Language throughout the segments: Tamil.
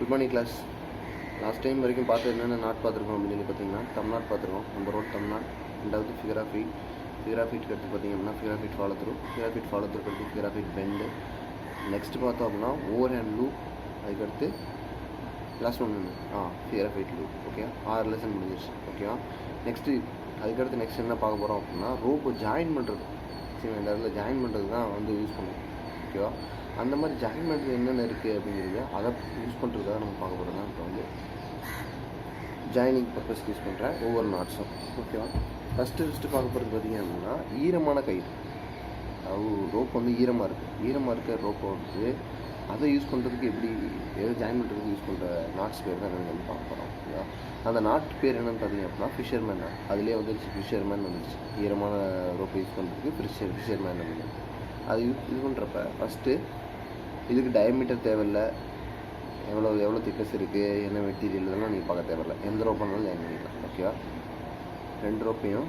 Good morning class. Last time வரைக்கும் பார்த்து என்னென்ன நாட் பார்த்துருக்கோம் அப்படின்னு பார்த்தீங்கன்னா தமிழ்நாடு பார்த்துருக்கோம். நம்ம ரோட் தமிழ்நாடு. ரெண்டாவது ஃபிகர் ஆஃப் ஃபீட்டுக்கு எடுத்து பார்த்தீங்கன்னா figure of eight follow through எடுத்து figure of eight bend. Next பார்த்தோம் அப்படின்னா ஓவர் ஹேண்ட் லூப். அதுக்கடுத்து லாஸ்ட் ஒன்று figure of eight loop. Okay, 6 lesson முடிஞ்சிருச்சு. ஓகேவா. அதுக்கடுத்து நெக்ஸ்ட் என்ன பார்க்க போகிறோம் அப்படின்னா ரோப்பு ஜாயின் பண்ணுறது. சரி, இந்த இடத்துல ஜாயின் பண்ணுறது தான் யூஸ் பண்ணுவோம். ஓகேவா. அந்த மாதிரி ஜாயின் பண்ணுறது என்னென்ன இருக்குது அப்படிங்கிறது அதை யூஸ் பண்ணுறதுக்காக நம்ம பார்க்க போகிறது தான் இப்போ ஜாயினிங் பர்பஸ்க்கு யூஸ் பண்ணுற ஒவ்வொரு நாட்ஸும். ஓகேவா. ஃபஸ்ட்டு பார்க்க போகிறது பார்த்திங்க அப்படின்னா ஈரமான கயிறு. ரோப் ஈரமாக இருக்க ரோப்பை அதை யூஸ் பண்ணுறதுக்கு எப்படி ஜாயின் பண்ணுறதுக்கு யூஸ் பண்ணுற நாட்ஸ் பேர் தான் என்னென்னு பார்க்க போகிறோம். ஓகேவா. அந்த நாட் பேர் என்னென்னு பார்த்தீங்க அப்படின்னா ஃபிஷர்மேன் நாட். அதுலேயே ஃபிஷர்மேன் வந்துடுச்சு. ஈரமான ரோப்பை யூஸ் பண்ணுறதுக்கு ஃபிஷர்மேன் அப்படின்னு. அது இது பண்ணுறப்ப ஃபஸ்ட்டு இதுக்கு டயமீட்டர் தேவையில்லை, எவ்வளோ திக்னஸ் இருக்குது, என்ன மெட்டீரியல், இதெல்லாம் நீங்கள் பார்க்க தேவையில்லை. எந்த ரோப் பண்ணாலும் ஜாயின் பண்ணிக்கலாம். ஓகேவா. 2 ரோப்பையும்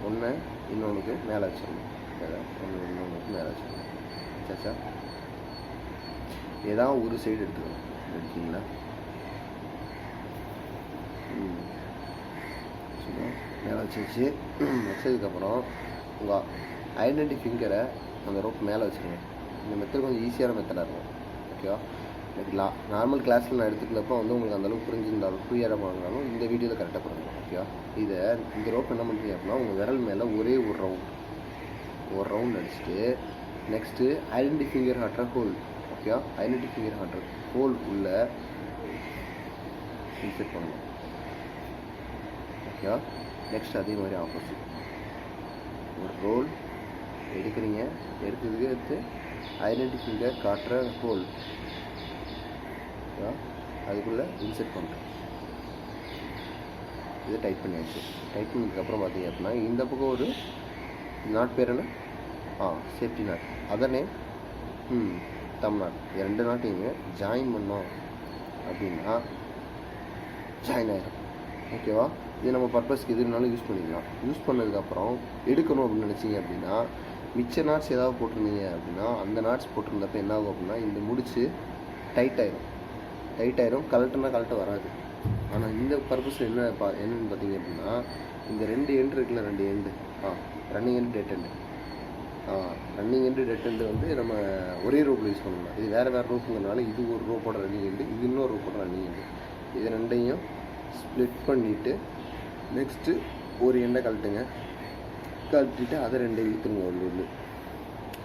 ஒன்று இன்னொன்றுக்கு மேலே வச்சிடணும். இன்னொன்றுக்கு மேலே வச்சிடணும். சாச்சா ஏதாவது ஒரு சைடு எடுத்துக்கணும். எடுத்தீங்களா சும்மா மேலே வச்சதுக்கப்புறம் உங்கள் ஐடென்டி ஃபிங்கரை அந்த ரோப் மேலே வச்சுருங்க. இந்த மெத்தட் கொஞ்சம் ஈஸியான மெத்தடாக இருக்கும். ஓகேவா. எனக்கு நார்மல் கிளாஸில் நான் எடுத்துக்கிறப்போ உங்களுக்கு அந்தளவுக்கு புரிஞ்சிருந்தாலும் புரியாத போனாலும் இந்த வீடியோவில் கரெக்டாக புரிஞ்சுக்கணும். ஓகேவா. இந்த ரோப் என்ன பண்ணுறீங்க அப்படின்னா உங்கள் விரல் மேலே ஒரே ஒரு ரவுண்ட் அடிச்சுட்டு நெக்ஸ்ட்டு ஐடென்டி ஃபிங்கர் ஹாட்டுற ஹோல். ஓகேவா. ஐடென்டி ஃபிங்கர் ஹாட்டுற ஹோல் உள்ள இன்செர்ட் பண்ணணும். ஓகேவா. நெக்ஸ்ட் அதே மாதிரி ஆப்போசிட் ஒரு ரோல் எடுக்கிறீங்க. எடுத்து ஐடென்டி ஃபிங்கர் காட்டுற ஹோல் அதுக்குள்ளே இன்செர்ட் பண்ணுறேன். இதை டைட் பண்ணியாச்சு. டைட் பண்ணதுக்கப்புறம் பார்த்தீங்க அப்படின்னா இந்த பக்கம் ஒரு நாட் பேர் என்ன safety knot. Other name Tamil Nadu. 2 நாட்டையுமே ஜாயின் பண்ணோம் அப்படின்னா ஜாயின் ஆகிடும். ஓகேவா. இது நம்ம பர்பஸ்க்கு எதுனாலும் யூஸ் பண்ணிக்கலாம். யூஸ் பண்ணதுக்கப்புறம் எடுக்கணும் அப்படின்னு நினச்சிங்க அப்படின்னா மிச்ச நாட்ஸ் ஏதாவது போட்டிருந்தீங்க அப்படின்னா அந்த நாட்ஸ் போட்டிருந்தப்போ என்ன ஆகும் அப்படின்னா இந்த முடிச்சு டைட் ஆயிரும். கழட்ட வராது. ஆனால் இந்த பர்பஸில் என்னென்னு பார்த்தீங்க அப்படின்னா இந்த 2 எண்டு இருக்குல்ல, 2 end running end dead end. Running end dead end நம்ம ஒரே ரோப்பில் யூஸ் பண்ணலாம். இது வேறு ரோப்புங்கிறதுனால இது ஒரு ரோப்போட ரன்னிங் எண்டு, இது இன்னொரு ரோப்போட ரன்னிங் எண்டு. இது 2ஐயும் ஸ்ப்ளிட் பண்ணிவிட்டு நெக்ஸ்ட்டு ஒரு எண்டை கழட்டிட்டு அதை 2 இழுத்துருங்க.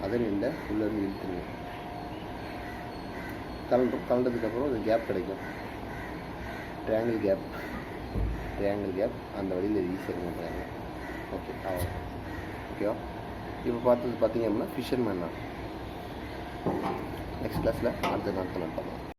அதை 2 உள்ளேருந்து இழுத்துருங்க. கலண்டதுக்கப்புறம் அது கேப் கிடைக்கும். ட்ரையாங்கிள் கேப் அந்த வழியில் ஈஸியாக பண்ணுறாங்க. ஓகே, ஓகேவா. இப்போ பார்த்தீங்க அப்படின்னா ஃபிஷர்மேன் தான். நெக்ஸ்ட் கிளாஸில் அடுத்த நாட்கள் பார்க்கலாம்.